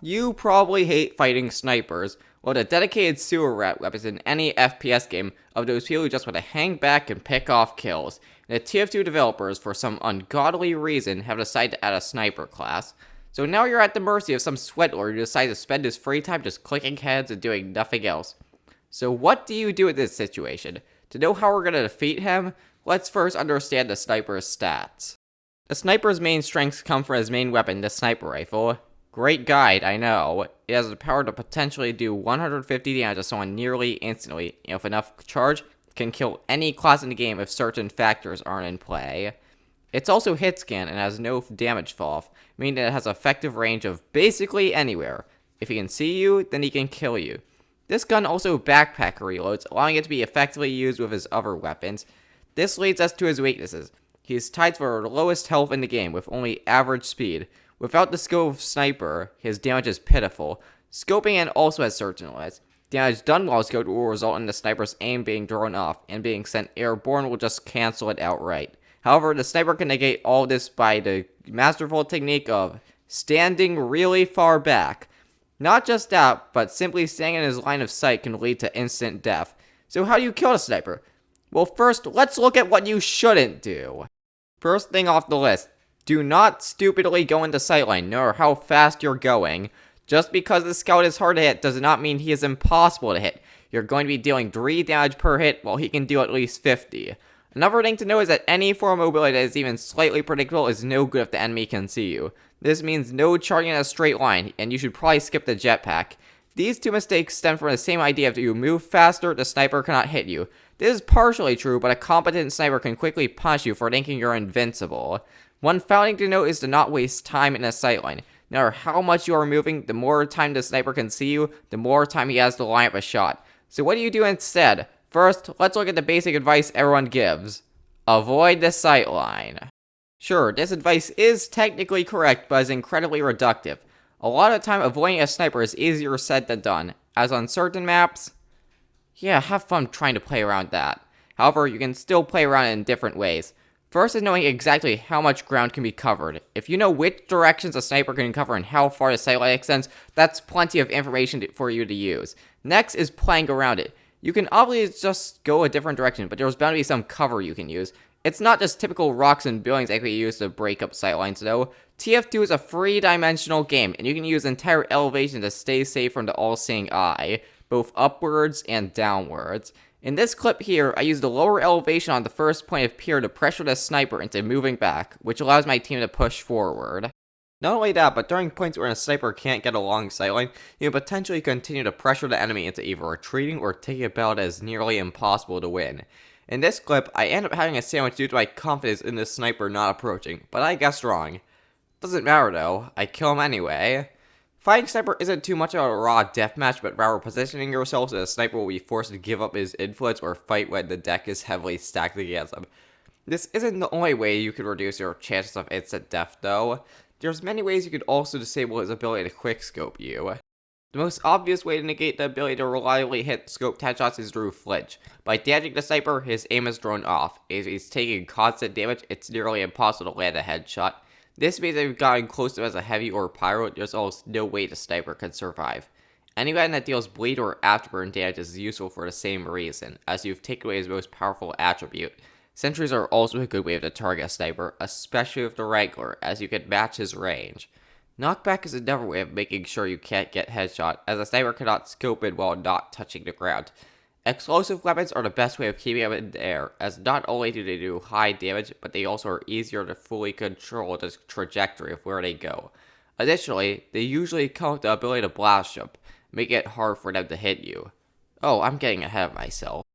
You probably hate fighting snipers. Well, the dedicated sewer rat weapons in any FPS game of those people who just want to hang back and pick off kills. And the TF2 developers, for some ungodly reason, have decided to add a sniper class. So now you're at the mercy of some sweatlord who decides to spend his free time just clicking heads and doing nothing else. So what do you do in this situation? To know how we're going to defeat him, let's first understand the sniper's stats. The sniper's main strengths come from his main weapon, the sniper rifle. Great guide, I know. It has the power to potentially do 150 damage to someone nearly instantly, and with enough charge, can kill any class in the game if certain factors aren't in play. It's also hit scan and has no damage fall off, meaning that it has effective range of basically anywhere. If he can see you, then he can kill you. This gun also backpack reloads, allowing it to be effectively used with his other weapons. This leads us to his weaknesses. He is tied for the lowest health in the game with only average speed. Without the scope of Sniper, his damage is pitiful. Scoping in also has certain limits. Damage done while scoped will result in the sniper's aim being thrown off, and being sent airborne will just cancel it outright. However, the sniper can negate all this by the masterful technique of standing really far back. Not just that, but simply staying in his line of sight can lead to instant death. So how do you kill a sniper? Well, first, let's look at what you shouldn't do. First thing off the list, do not stupidly go into sightline, no matter how fast you're going. Just because the scout is hard to hit does not mean he is impossible to hit. You're going to be dealing 3 damage per hit while he can do at least 50. Another thing to know is that any form of mobility that is even slightly predictable is no good if the enemy can see you. This means no charging in a straight line, and you should probably skip the jetpack. These two mistakes stem from the same idea: if you move faster, the sniper cannot hit you. This is partially true, but a competent sniper can quickly punish you for thinking you're invincible. One final thing to note is to not waste time in a sightline. No matter how much you are moving, the more time the sniper can see you, the more time he has to line up a shot. So what do you do instead? First, let's look at the basic advice everyone gives. Avoid the sightline. Sure, this advice is technically correct, but is incredibly reductive. A lot of the time, avoiding a sniper is easier said than done, as on certain maps, yeah, have fun trying to play around that. However, you can still play around it in different ways. First is knowing exactly how much ground can be covered. If you know which directions a sniper can cover and how far the sightline extends, that's plenty of information for you to use. Next is playing around it. You can obviously just go a different direction, but there's bound to be some cover you can use. It's not just typical rocks and buildings that can be used to break up sightlines though. TF2 is a 3-dimensional game, and you can use entire elevation to stay safe from the all-seeing eye, both upwards and downwards. In this clip here, I used the lower elevation on the first point of pier to pressure the sniper into moving back, which allows my team to push forward. Not only that, but during points where a sniper can't get along sightline, you can potentially continue to pressure the enemy into either retreating or taking a battle that is nearly impossible to win. In this clip, I end up having a sandwich due to my confidence in the sniper not approaching, but I guessed wrong. Doesn't matter though, I kill him anyway. Fighting sniper isn't too much of a raw deathmatch, but rather positioning yourself so the sniper will be forced to give up his influence or fight when the deck is heavily stacked against him. This isn't the only way you could reduce your chances of instant death though. There's many ways you could also disable his ability to quickscope you. The most obvious way to negate the ability to reliably hit scoped headshots is through flinch. By damaging the sniper, his aim is thrown off. If he's taking constant damage, it's nearly impossible to land a headshot. This means that if you've gotten close to him as a heavy or pyro, there's almost no way the sniper can survive. Any weapon that deals bleed or afterburn damage is useful for the same reason, as you've taken away his most powerful attribute. Sentries are also a good way to target a sniper, especially with the Wrangler, as you can match his range. Knockback is another way of making sure you can't get headshot, as a sniper cannot scope in while not touching the ground. Explosive weapons are the best way of keeping them in the air, as not only do they do high damage, but they also are easier to fully control the trajectory of where they go. Additionally, they usually come with the ability to blast jump, making it hard for them to hit you. Oh, I'm getting ahead of myself.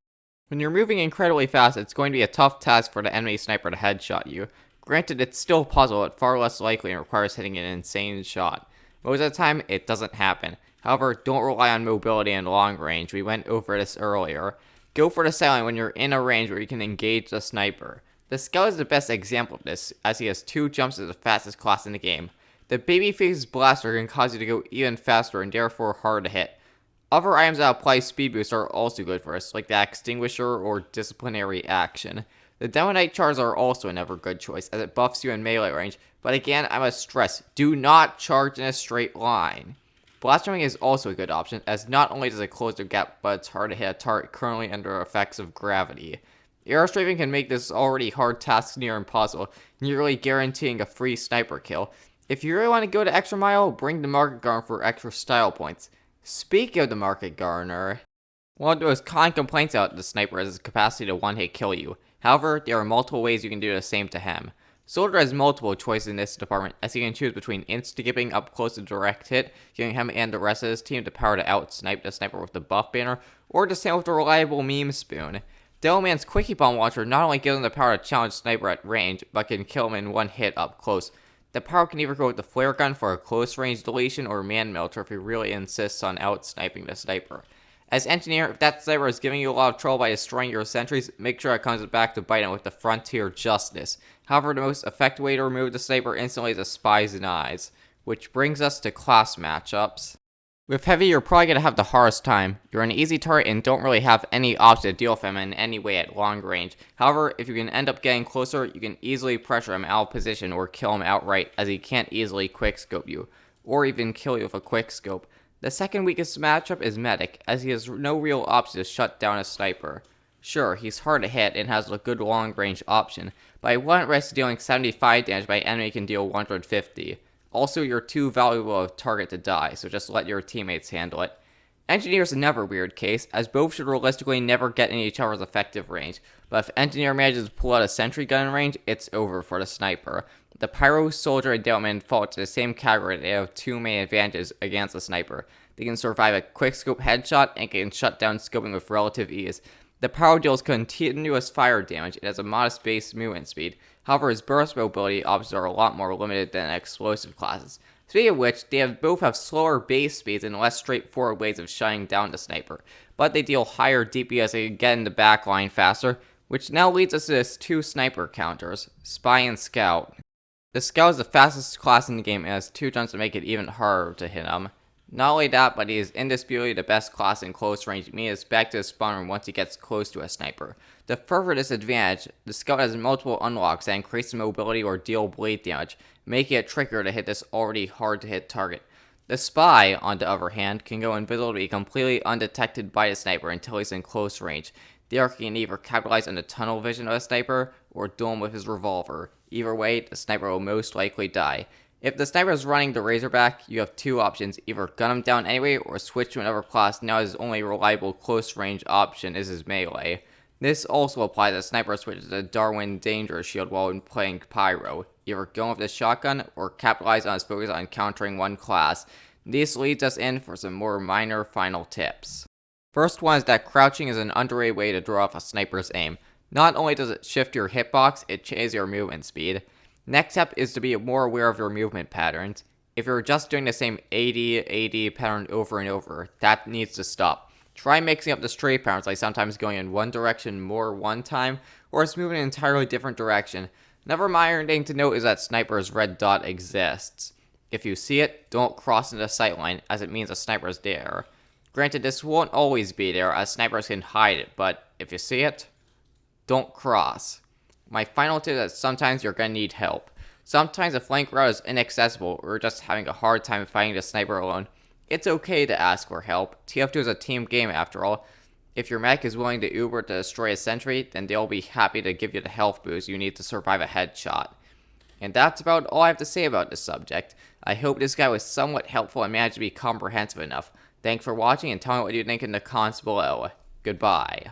When you're moving incredibly fast, it's going to be a tough task for the enemy sniper to headshot you. Granted, it's still possible, but far less likely and requires hitting an insane shot. Most of the time, it doesn't happen. However, don't rely on mobility and long range. We went over this earlier. Go for the silent when you're in a range where you can engage the sniper. The Scout is the best example of this, as he has 2 jumps as the fastest class in the game. The Babyface's Blaster can cause you to go even faster and therefore harder to hit. Other items that apply speed boost are also good for us, like the Extinguisher or Disciplinary Action. The Demonite Charge are also another good choice, as it buffs you in melee range, but again, I must stress, do not charge in a straight line. Blasting is also a good option, as not only does it close the gap, but it's hard to hit a target currently under effects of gravity. Airstrafing can make this already hard task near impossible, nearly guaranteeing a free sniper kill. If you really want to go the extra mile, bring the Market Garner for extra style points. Speaking of the Market Garner, one of the most common complaints about the sniper is his capacity to one-hit kill you. However, there are multiple ways you can do the same to him. Soldier has multiple choices in this department, as he can choose between insta-skipping up close to direct hit, giving him and the rest of his team the power to out-snipe the sniper with the buff banner, or just him with the reliable meme spoon. Devilman's Quickie Bomb Launcher not only gives him the power to challenge sniper at range, but can kill him in one hit up close. The power can either go with the flare gun for a close range deletion or man melter if he really insists on out-sniping the sniper. As engineer, if that sniper is giving you a lot of trouble by destroying your sentries, make sure it comes back to bite him with the Frontier Justice. However, the most effective way to remove the sniper instantly is the Spies and Eyes. Which brings us to class matchups. With Heavy, you're probably going to have the hardest time. You're an easy target and don't really have any option to deal with him in any way at long range. However, if you can end up getting closer, you can easily pressure him out of position or kill him outright, as he can't easily quickscope you, or even kill you with a quickscope. The second weakest matchup is Medic, as he has no real option to shut down a sniper. Sure, he's hard to hit and has a good long range option, but I wouldn't risk dealing 75 damage by an enemy can deal 150. Also, you're too valuable a target to die, so just let your teammates handle it. Engineer's another weird case, as both should realistically never get in each other's effective range, but if Engineer manages to pull out a sentry gun in range, it's over for the sniper. The Pyro, Soldier, and Devilman fall into the same category. They have two main advantages against the sniper. They can survive a quickscope headshot and can shut down scoping with relative ease. The Pyro deals continuous fire damage. It has a modest base movement speed. However, his burst mobility options are a lot more limited than explosive classes. Speaking of which, they both have slower base speeds and less straightforward ways of shutting down the sniper, but they deal higher DPS and can get in the backline faster, which now leads us to his two sniper counters, Spy and Scout. The Scout is the fastest class in the game and has two jumps to make it even harder to hit him. Not only that, but he is indisputably the best class in close range, meaning it's back to the spawn room once he gets close to a sniper. To further this advantage, the Scout has multiple unlocks that increase mobility or deal bleed damage, making it trickier to hit this already hard to hit target. The Spy, on the other hand, can go invisible to be completely undetected by the sniper until he's in close range. There he can either capitalize on the tunnel vision of a sniper, or duel him with his revolver. Either way, the sniper will most likely die. If the sniper is running the Razorback, you have two options, either gun him down anyway or switch to another class. Now his only reliable close range option is his melee. This also applies as sniper switches to the Darwin Danger Shield while playing Pyro, either going with the shotgun or capitalize on his focus on countering one class. This leads us in for some more minor final tips. First one is that crouching is an underrated way to draw off a sniper's aim. Not only does it shift your hitbox, it changes your movement speed. Next step is to be more aware of your movement patterns. If you're just doing the same 80 pattern over and over, that needs to stop. Try mixing up the stray patterns, like sometimes going in one direction more one time, or it's moving in an entirely different direction. Another minor thing to note is that Sniper's red dot exists. If you see it, don't cross into the sightline, as it means a sniper is there. Granted, this won't always be there, as snipers can hide it, but if you see it, don't cross. My final tip is that sometimes you're going to need help. Sometimes a flank route is inaccessible, or just having a hard time fighting the sniper alone. It's okay to ask for help. TF2 is a team game after all. If your mech is willing to Uber to destroy a sentry, then they'll be happy to give you the health boost you need to survive a headshot. And that's about all I have to say about this subject. I hope this guy was somewhat helpful and managed to be comprehensive enough. Thanks for watching, and tell me what you think in the comments below. Goodbye.